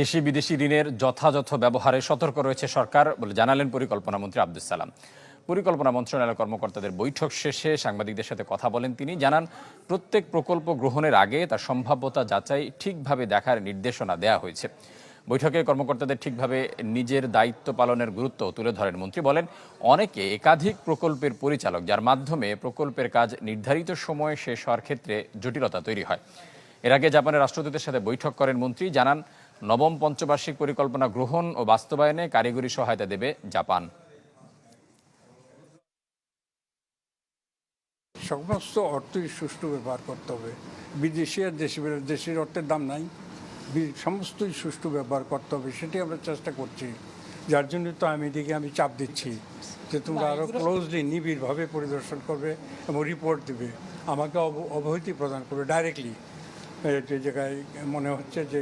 দেশি বিদেশি ঋণের যথাযথ ব্যবহারে সতর্ক রয়েছে সরকার বলে জানালেন পরিকল্পনা মন্ত্রী আব্দুস সালাম। পরিকল্পনা মন্ত্রণালয়ের কর্মকর্তাদের বৈঠক শেষে সাংবাদিকদের সাথে কথা বলেন তিনি। জানান, প্রত্যেক প্রকল্প গ্রহণের আগে তার সম্ভাব্যতা যাচাই ঠিকভাবে দেখার নির্দেশনা দেওয়া হয়েছে। বৈঠকে কর্মকর্তাদের ঠিকভাবে নিজের দায়িত্ব পালনের গুরুত্ব তুলে ধরেন মন্ত্রী। বলেন, অনেকে একাধিক প্রকল্পের পরিচালক, যার মাধ্যমে প্রকল্পের কাজ নির্ধারিত সময়ে শেষ হওয়ার ক্ষেত্রে জটিলতা তৈরি হয়। এর আগে জাপানের রাষ্ট্রদূতের সাথে বৈঠক করেন মন্ত্রী। জানান, নবম পঞ্চবার্ষিক পরিকল্পনা গ্রহণ ও বাস্তবায়নে কারিগরি সহায়তা দেবে জাপান। সমস্ত অর্থই সুষ্ঠু ব্যবহার করতে হবে। বিদেশি আর দেশের অর্থের দাম নাই, সমস্তই সুষ্ঠু ব্যবহার করতে হবে, সেটি আমরা চেষ্টা করছি। যার জন্য তো আমি চাপ দিচ্ছি যে তোমরা আরও ক্লোজলি নিবিড়ভাবে পরিদর্শন করবে এবং রিপোর্ট দেবে, আমাকে অবহিতি প্রদান করবে ডাইরেক্টলি। যে জায়গায় মনে হচ্ছে যে